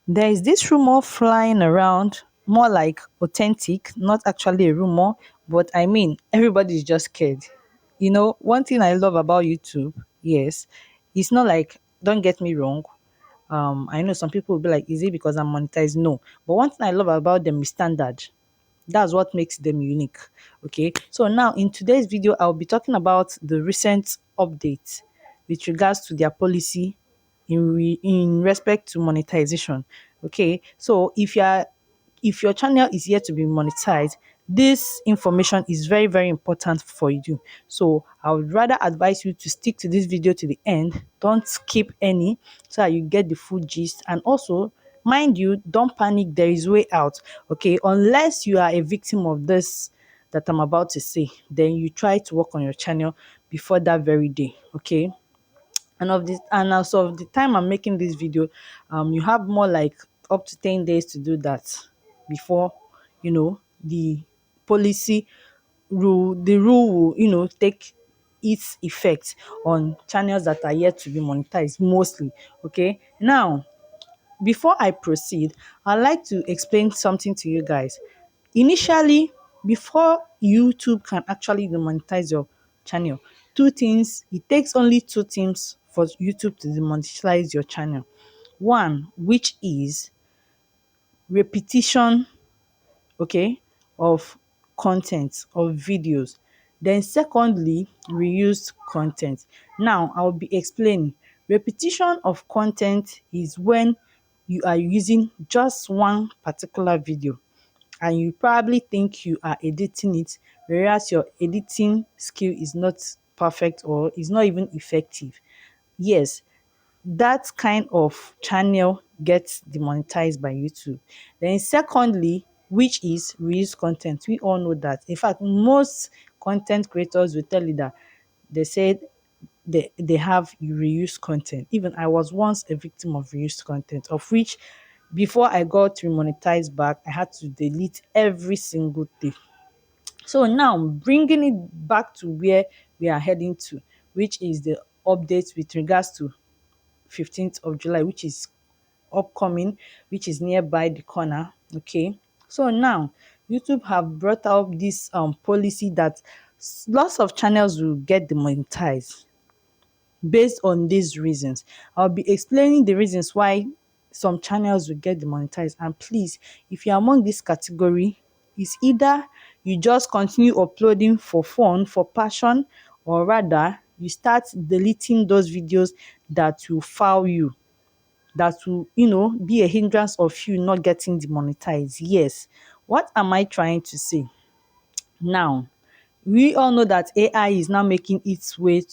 There is this rumor flying around, more like authentic, not actually a rumor, but I mean, everybody is just scared. One thing I love about YouTube, yes, it's not like, don't get me wrong. I know some people will be like, is it because I'm monetized? No. But one thing I love about them is standard. That's what makes them unique. Okay. So now in today's video, I'll be talking about the recent update with regards to their policy in respect to monetization. Okay. So if your channel is yet to be monetized, this information is very, very important for you. So I would rather advise you to stick to this video to the end. Don't skip any, so that you get the full gist. And also, mind you, don't panic. There is way out. Okay. Unless you are a victim of this that I'm about to say, then you try to work on your channel before that very day. Okay. And as of the time I'm making this video, you have more like up to 10 days to do that before the policy the rule will take its effect on channels that are yet to be monetized mostly. Okay, now before I proceed, I'd like to explain something to you guys. Initially, before YouTube can actually demonetize your channel, two things, it takes only two things for YouTube to demonetize your channel. One, which is repetition, okay, of content, of videos. Then secondly, reused content. Now I'll be explaining. Repetition of content is when you are using just one particular video and you probably think you are editing it, whereas your editing skill is not perfect or is not even effective. Yes, that kind of channel gets demonetized by YouTube. Then secondly, which is reused content. We all know that. In fact, most content creators will tell you that they said they have reused content. Even I was once a victim of reused content, of which before I got remonetized back, I had to delete every single thing. So now bringing it back to where we are heading to, which is the update with regards to 15th of July, which is upcoming, which is nearby the corner. Okay. So now YouTube have brought up this policy that lots of channels will get demonetized based on these reasons. I'll be explaining the reasons why some channels will get demonetized. And please, if you're among this category, it's either you just continue uploading for fun, for passion, or rather you start deleting those videos that will foul you, that will, be a hindrance of you not getting demonetized. Yes. What am I trying to say? Now, we all know that AI is now making its way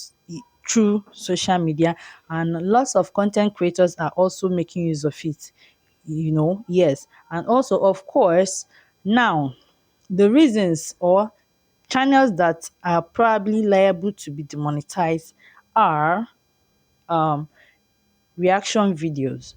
through social media, and lots of content creators are also making use of it. Yes. And also, of course, now the reasons or channels that are probably liable to be demonetized are um reaction videos.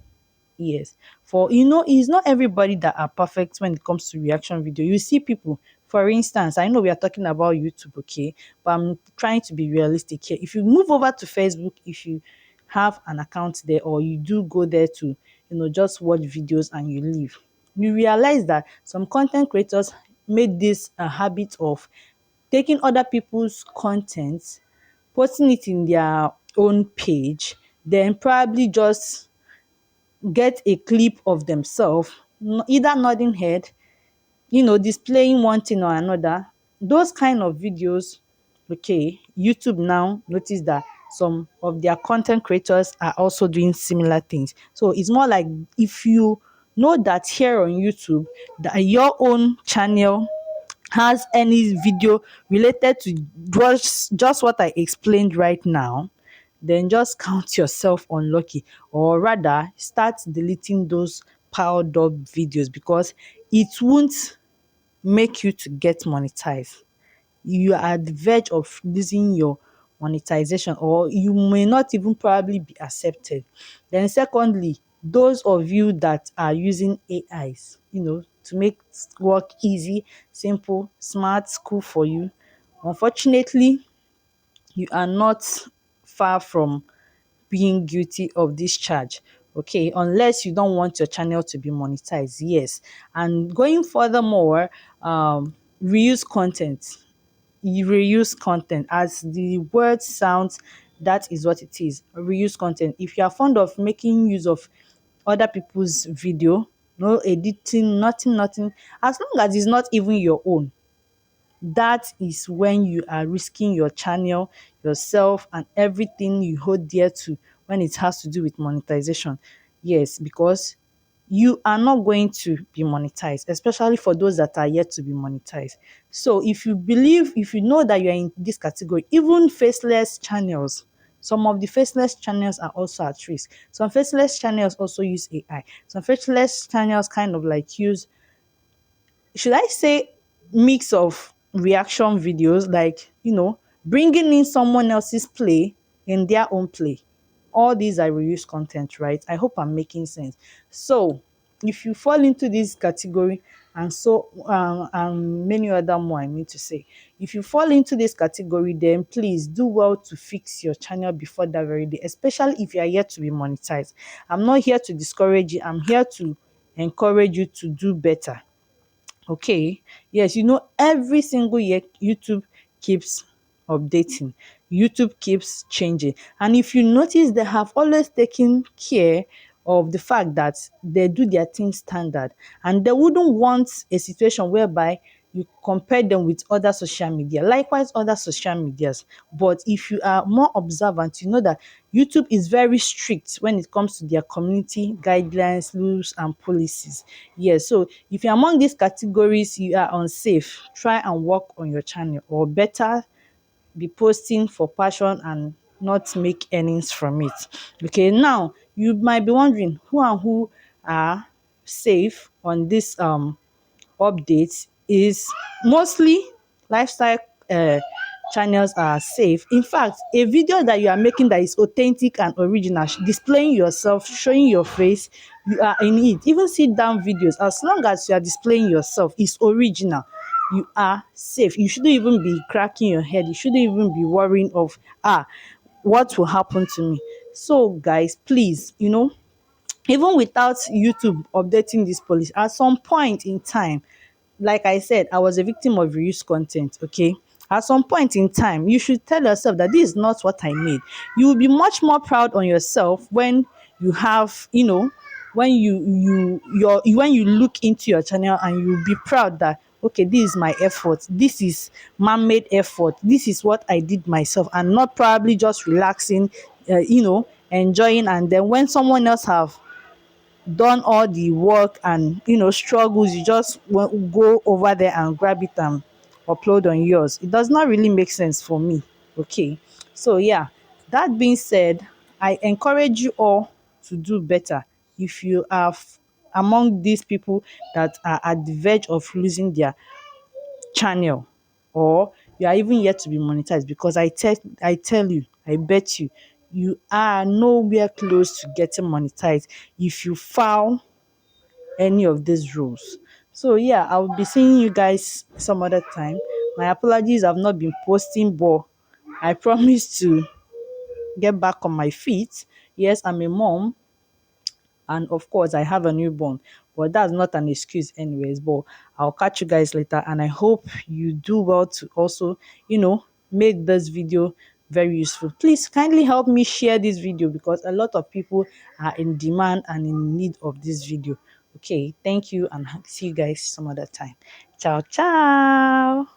Yes. For it's not everybody that are perfect when it comes to reaction video. You see people, for instance, I know we are talking about YouTube, okay, but I'm trying to be realistic here. If you move over to Facebook, if you have an account there or you do go there to, just watch videos and you leave, you realize that some content creators made this a habit of taking other people's content, posting it in their own page, then probably just get a clip of themselves, either nodding head, displaying one thing or another. Those kind of videos, okay, YouTube now notice that some of their content creators are also doing similar things. So it's more like, if you know that here on YouTube that your own channel has any video related to just what I explained right now, then just count yourself unlucky, or rather start deleting those piled up videos, because it won't make you to get monetized. You are at the verge of losing your monetization, or you may not even probably be accepted. Then secondly, those of you that are using AIs, to make work easy, simple, smart, cool for you, unfortunately you are not far from being guilty of this charge. okay, unless you don't want your channel to be monetized, yes. And going furthermore, reuse content. You reuse content, as the word sounds, that is what it is. Reuse content. If you are fond of making use of other people's video, no editing, nothing, as long as it's not even your own, that is when you are risking your channel, yourself, and everything you hold dear to when it has to do with monetization. Yes, because you are not going to be monetized, especially for those that are yet to be monetized. So if you believe, if you know that you are in this category, even faceless channels, some of the faceless channels are also at risk. Some faceless channels also use AI. Some faceless channels kind of like use, should I say, mix of reaction videos, like, bringing in someone else's play in their own play. All these are reuse content, right? I hope I'm making sense. So if you fall into this category, and so many other more, I mean to say, if you fall into this category, then please do well to fix your channel before that very day, especially if you are yet to be monetized. I'm not here to discourage you, I'm here to encourage you to do better. Okay, yes, every single year YouTube keeps updating, YouTube keeps changing. And if you notice, they have always taken care of the fact that they do their thing standard, and they wouldn't want a situation whereby you compare them with other social media, likewise other social medias. But if you are more observant, you know that YouTube is very strict when it comes to their community guidelines, rules, and policies. Yes, so if you're among these categories, you are unsafe, try and work on your channel, or better, be posting for passion and not make earnings from it. Okay, now you might be wondering who and who are safe on this updates. Is mostly lifestyle channels are safe. In fact, a video that you are making that is authentic and original, displaying yourself, showing your face, you are in it. Even sit down videos, as long as you are displaying yourself, is original, you are safe. You shouldn't even be cracking your head, you shouldn't even be worrying of, what will happen to me. So guys, please, even without YouTube updating this policy, at some point in time, like I said, I was a victim of reuse content, okay? At some point in time, you should tell yourself that this is not what I made. You will be much more proud on yourself when you have, when when you look into your channel, and you'll be proud that, okay, this is my effort, this is man-made effort, this is what I did myself, and not probably just relaxing, enjoying, and then when someone else have done all the work and struggles, you just go over there and grab it and upload on yours. It does not really make sense for me. Okay, so yeah, that being said, I encourage you all to do better. If you are among these people that are at the verge of losing their channel, or you are even yet to be monetized, because I tell you, I bet you, you are nowhere close to getting monetized if you foul any of these rules. So yeah, I'll be seeing you guys some other time. My apologies, I've not been posting, but I promise to get back on my feet. Yes, I'm a mom, and of course I have a newborn, but that's not an excuse anyways. But I'll catch you guys later, and I hope you do well to also, make this video very useful. Please kindly help me share this video, because a lot of people are in demand and in need of this video. Okay, thank you, and see you guys some other time. Ciao ciao.